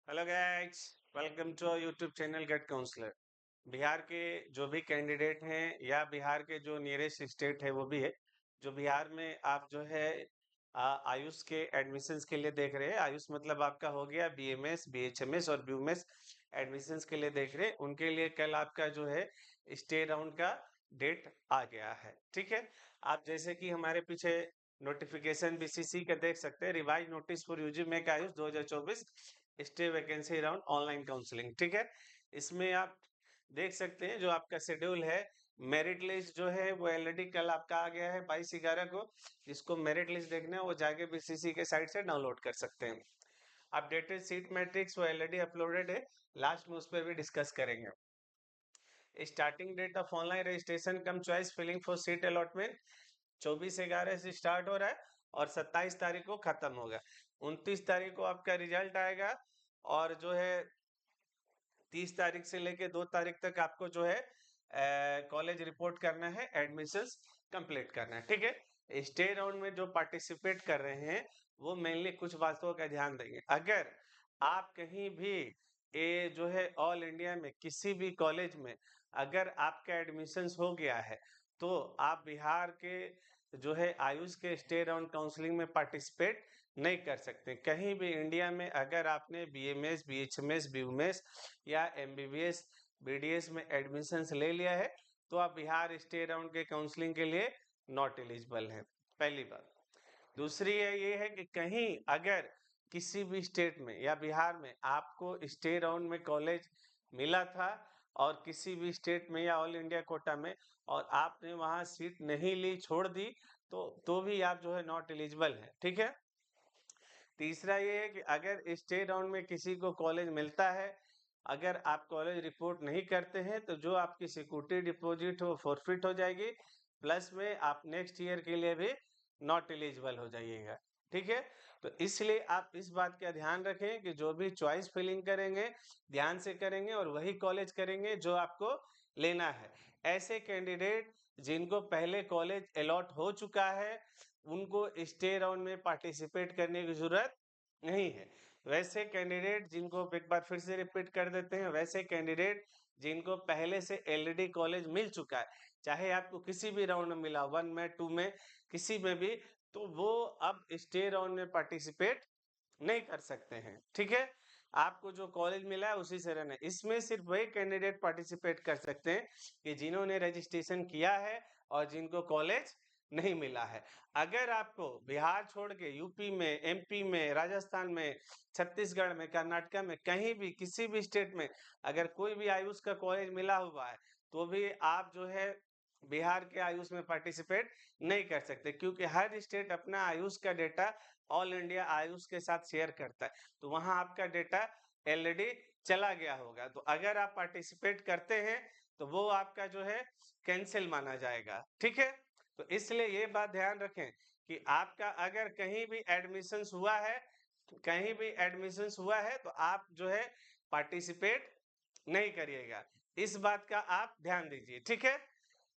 Hello guys, welcome to YouTube channel get counsellor. Bihar के जो भी कैंडिडेट हैं या बिहार के जो नियरेस्ट स्टेट है वो भी है, जो बिहार में आप जो है आयुष के एडमिशन्स के लिए देख रहे हैं। आयुष मतलब आपका हो गया बीएमएस, बीएचएमएस और बीयूएमएस एडमिशन्स के लिए देख रहे हैं। उनके लिए कल आपका जो है स्टे राउंड का डेट आ गया है। ठीक है, आप जैसे कि हमारे पीछे नोटिफिकेशन बीसीसी का देख सकते हैं, revise notice for UG make AYUSH 2024 stay vacancy round online counselling. ठीक है, इसमें आप देख सकते हैं जो आपका शेड्यूल है। मेरिट लिस्ट जो है वो ऑलरेडी कल आपका आ गया है 22/11 को। जिसको मेरिट लिस्ट देखना है वो जाके बीसीसी के साइट से डाउनलोड कर सकते हैं। अपडेटेड सीट मैट्रिक्स वो ऑलरेडी अपलोडेड है, लास्ट में उस पर भी डिस्कस करेंगे। Starting date of online registration cum choice filling for seat allotment 24/11 से स्टार्ट हो रहा है और 27 तारीख को खत्म होगा। 29 तारीख को आपका रिजल्ट आएगा और जो है 30 तारीख से लेके 2 तारीख तक आपको जो है कॉलेज रिपोर्ट करना है, एडमिशंस कंप्लीट करना है। ठीक है, स्टे राउंड में जो पार्टिसिपेट कर रहे हैं वो मेनली कुछ बातों का ध्यान देंगे। अगर आप कहीं भी ये जो है ऑल इंडिया में किसी भी कॉलेज में अगर आपका एडमिशंस हो गया है तो आप बिहार के जो है आयुष के स्टे राउंड काउंसलिंग में पार्टिसिपेट नहीं कर सकते। कहीं भी इंडिया में अगर आपने बीएमएस, बीएचएमएस, बीयूएमएस या एमबीबीएस, बीडीएस में एडमिशंस ले लिया है तो आप बिहार स्टे राउंड के काउंसलिंग के लिए नॉट एलिजिबल हैं, पहली बात। दूसरी है ये है कि कहीं अगर किसी भी स्टेट में या बिहार में आपको स्टे राउंड में कॉलेज मिला था और किसी भी स्टेट में या ऑल इंडिया कोटा में और आपने वहां सीट नहीं ली, छोड़ दी, तो भी आप जो है नॉट एलिजिबल है। ठीक है, तीसरा ये है कि अगर स्टे राउंड में किसी को कॉलेज मिलता है, अगर आप कॉलेज रिपोर्ट नहीं करते हैं तो जो आपकी सिक्योरिटी डिपॉजिट हो फॉरफिट हो जाएगी, प्लस में आप नेक्स्ट ईयर के लिए भी नॉट एलिजिबल हो जाइएगा। ठीक है, तो इसलिए आप इस बात का ध्यान रखें कि जो भी चॉइस फिलिंग करेंगे ध्यान से करेंगे और वही कॉलेज करेंगे जो आपको लेना है। ऐसे कैंडिडेट जिनको पहले कॉलेज अलॉट हो चुका है उनको स्टे राउंड में पार्टिसिपेट करने की जरूरत नहीं है। वैसे कैंडिडेट जिनको एक बार फिर से रिपीट कर देते हैं, वैसे कैंडिडेट जिनको पहले से ऑलरेडी कॉलेज मिल चुका है, चाहे आपको किसी भी राउंड में मिला, 1 में, 2 में, किसी में भी, तो वो अब स्टे राउंड में पार्टिसिपेट नहीं कर सकते हैं। ठीक है, आपको जो कॉलेज मिला है उसी से रहना है। इसमें सिर्फ वही कैंडिडेट पार्टिसिपेट कर सकते हैं कि जिन्होंने रजिस्ट्रेशन किया है और जिनको कॉलेज नहीं मिला है। अगर आपको बिहार छोड़ के यूपी में, एमपी में, राजस्थान में, छत्तीसगढ़ में, कर्नाटका में, कहीं भी किसी भी स्टेट में अगर कोई भी आयुष का कॉलेज मिला हुआ है तो भी आप जो है बिहार के आयुष में पार्टिसिपेट नहीं कर सकते, क्योंकि हर स्टेट अपना आयुष का डेटा ऑल इंडिया आयुष के साथ शेयर करता है, तो वहां आपका डेटा ऑलरेडी चला गया होगा। तो अगर आप पार्टिसिपेट करते हैं तो वो आपका जो है कैंसिल माना जाएगा। ठीक है, तो इसलिए ये बात ध्यान रखें कि आपका अगर कहीं भी एडमिशंस हुआ है, कहीं भी एडमिशंस हुआ है तो आप जो है पार्टिसिपेट नहीं करिएगा। इस बात का आप ध्यान दीजिए। ठीक है,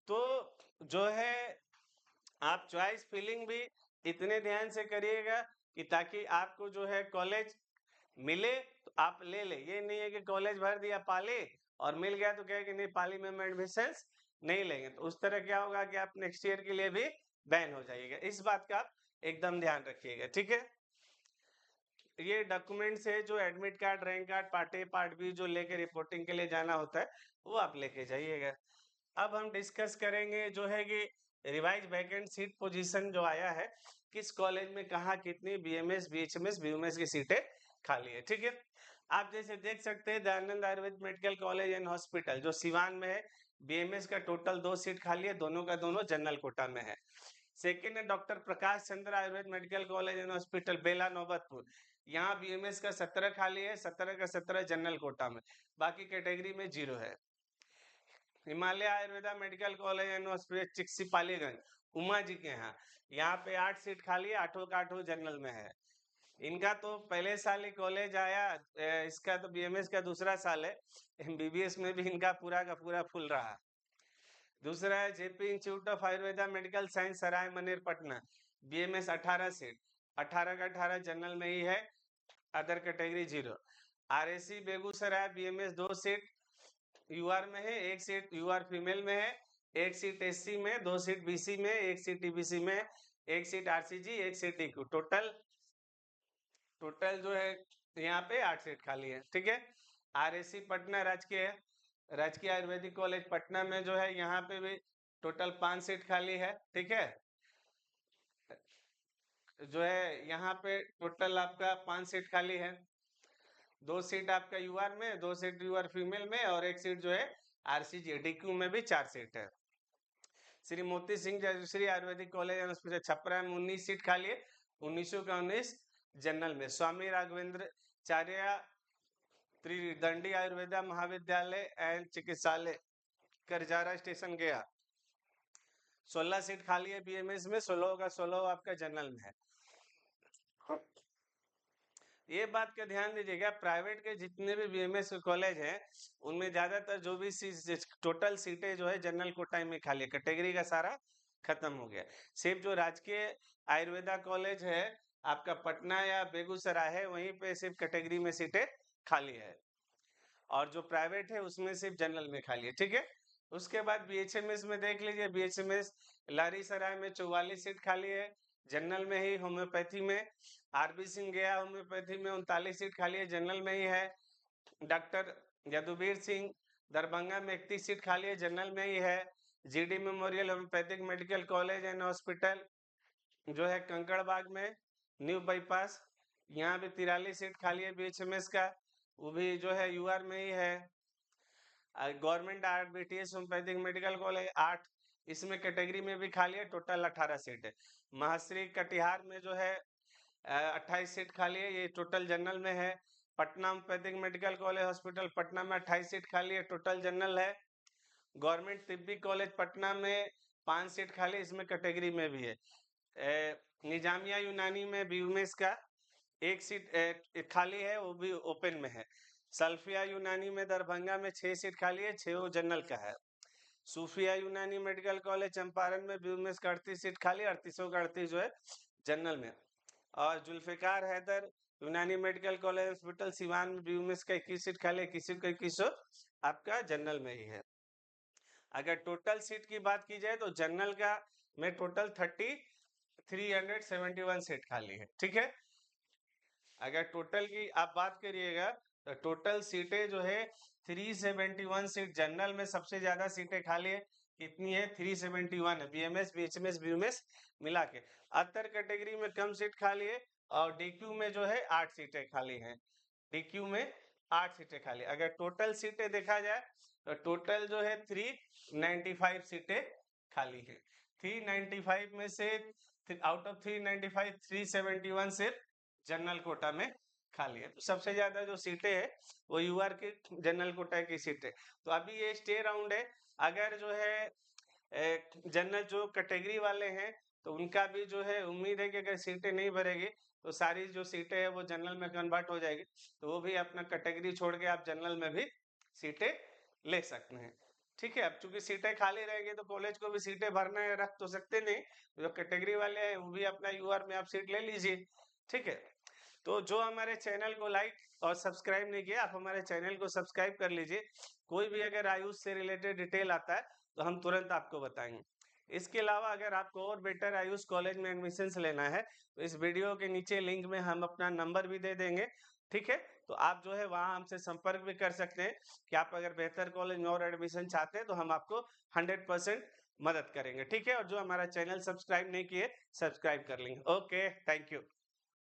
तो जो है आप चॉइस फिलिंग भी इतने ध्यान से करिएगा कि ताकि आपको जो है कॉलेज मिले तो आप ले ले। ये नहीं है कि कॉलेज भर दिया पाली और मिल गया तो कहे कि नहीं पाली में एडमिशन नहीं लेंगे, तो उस तरह क्या होगा कि आप नेक्स्ट ईयर के लिए भी बैन हो जाइएगा। इस बात का आप एकदम ध्यान रखिएगा। ठीक है, ये डॉक्यूमेंट्स है जो admit card, rank card, part A part B जो लेके रिपोर्टिंग के लिए जाना होता है वो आप लेके जाइएगा। अब हम डिस्कस करेंगे जो है कि रिवाइज वैकेंट सीट पोजीशन जो आया है, किस कॉलेज में कहाँ कितनी बीएमएस, बीएचएमएस, बीयूएमएस की सीटें खाली है। ठीक है, आप जैसे देख सकते हैं Dayanand Ayurveda medical college and hospital जो सिवान में है, बीएमएस का टोटल 2 सीट खाली है, दोनों का दोनों जनरल कोटा में है। सेकेंड है doctor Prakash Chandra Ayurved medical college and hospital Bela Naubatpur, यहाँ बीएमएस का 17 खाली है, 17 का 17 जनरल कोटा में, बाकी कैटेगरी में 0 है। Himalaya Ayurveda medical college and hospital Chiksi Paliganj Uma ji के यहाँ पे 8 सीट खाली है, 8 का 8 जनरल में है। इनका तो पहले साल ही कॉलेज आया, इसका तो बीएमएस का दूसरा साल है, एमबीबीएस में भी इनका पूरा का पूरा फुल रहा। दूसरा है JP institute of Ayurveda medical science Sarai Maner Patna, BAMS 18 seat, 18 का 18 जनरल में ही है, other category 0। RAC Begusarai BAMS 2 seat UR में है, 1 सीट यूआर फीमेल में है, 1 सीट एससी में, 2 सीट बीसी में, 1 सीट टीबीसी में, 1 seat RCG, 1 seat DQ. Total जो है यहाँ पे 8 सीट खाली है। ठीक है, आरएसी पटना राजकीय आयुर्वेदिक कॉलेज पटना में जो है यहाँ पे भी टोटल 5 सीट खाली है। ठीक है, जो है यहाँ पे टोटल आपका 5 सीट खाली है। 2 सीट आपका यूआर में, 2 सीट यूआर फीमेल में और 1 सीट जो है आरसीजी डीक्यू में भी 4 सीट है। Shri Moti Singh Shri Ayurvedic college and hospital Chhapra में 19 सीट खाली है, 1919 जनरल में। स्वामी राघवेंद्र चार्य त्रिदंडी आयुर्वेदा महाविद्यालय एंड चिकित्सालय करजारा स्टेशन गया, 16 सीट खाली है बीएमएस में, 16 का 16 आपका जनरल में है। ये बात का ध्यान दीजिएगा, प्राइवेट के जितने भी बीएमएस कॉलेज हैं उनमें ज्यादातर जो भी टोटल सीटें जो है जनरल कोटा में खाली है, कैटेगरी का सारा खत्म हो गया। सिर्फ जो राजकीय आयुर्वेदा कॉलेज है आपका पटना या बेगूसराय है, वहीं पे सिर्फ कैटेगरी में सीटें खाली है, और जो प्राइवेट है उसमें सिर्फ जनरल में खाली है। ठीक है, उसके बाद बीएचएमएस में देख लीजिए, बीएचएमएस लारीसराय में 44 सीट खाली है जनरल में ही, होम्योपैथी में। आरबी सिंह गया होम्योपैथी में 39 सीट खाली है, जनरल में ही है। डॉक्टर यदुवीर सिंह दरभंगा में 31 सीट खाली है, जनरल में ही है। GD memorial homeopathic medical college and hospital जो है कंकड़बाग में न्यू बाईपास, यहाँ भी 43 सीट खाली है बीएचएमएस का, वो भी जो है यूआर में ही है। Government RBTS homeopathic medical college 8, इसमें कैटेगरी में भी खाली है, टोटल 18 सीट है। महाश्री कटिहार में जो है 28 सीट खाली है, ये टोटल जनरल में है। Patna homeopathic medical college hospital Patna में 28 सीट खाली है, टोटल जनरल है। गवर्नमेंट तिब्बी कॉलेज पटना में 5 सीट खाली, इसमें कैटेगरी में भी है। निजामिया यूनानी में बीयूमेस का 1 सीट खाली है, वो भी ओपन में है। सल्फिया यूनानी में दरभंगा में 6 सीट खाली है, 6 जनरल का है। सूफिया यूनानी मेडिकल कॉलेज चंपारण में बीयूमेस का 38 सीट खाली, 38 का 38 जो है जनरल में। और जुल्फिकार हैदर यूनानी मेडिकल कॉलेज हॉस्पिटल सिवान में बीयूमेस का 21 सीट खाली, 21 का 21 आपका जनरल में ही है। अगर टोटल सीट की बात की जाए तो जनरल का में टोटल 371 सीट खाली है। ठीक है, अगर टोटल की आप बात करिएगा तो टोटल सीटें जो है 371 सीट, जनरल में सबसे ज्यादा सीटें खाली है, कितनी है 371 है, बीएमएस बीएचएमएस बीयूएमएस मिला के। अदर कैटेगरी में कम सीट खाली है, और डीक्यू में जो है 8 सीटें खाली हैं, डीक्यू में 8 सीटें खाली। अगर टोटल सीटें देखा जाए तो टोटल जो है 395 सीटें खाली है। 395 में से आउट ऑफ 395 371 सिर्फ जनरल कोटा में खाली है। तो सबसे ज्यादा जो सीटें है वो यूआर के जनरल कोटा की सीटें। तो अभी ये स्टे राउंड है, अगर जो है जनरल जो कैटेगरी वाले हैं तो उनका भी जो है उम्मीद है कि अगर सीटें नहीं भरेगी तो सारी जो सीटें है वो जनरल में कन्वर्ट हो जाएगी, तो वो भी अपना कैटेगरी छोड़ के आप जनरल में भी सीटें ले सकते हैं। ठीक है, अब चूंकि सीटें खाली रहेंगी तो कॉलेज को भी सीटें भरना है, रख तो सकते नहीं, जो कैटेगरी वाले हैं वो भी अपना यूआर में आप सीट ले लीजिए। ठीक है, तो जो हमारे चैनल को लाइक और सब्सक्राइब नहीं किया, आप हमारे चैनल को सब्सक्राइब कर लीजिए। कोई भी अगर आयुष से रिलेटेड डिटेल आता है तो हम तुरंत आपको बताएंगे। इसके अलावा अगर आपको और बेटर आयुष कॉलेज में एडमिशन लेना है तो इस वीडियो के नीचे लिंक में हम अपना नंबर भी दे देंगे। ठीक है, तो आप जो है वहां हमसे संपर्क भी कर सकते हैं कि आप अगर बेहतर कॉलेज में और एडमिशन चाहते हैं तो हम आपको 100% मदद करेंगे। ठीक है, और जो हमारा चैनल सब्सक्राइब नहीं किए सब्सक्राइब कर लेंगे। Okay, thank you.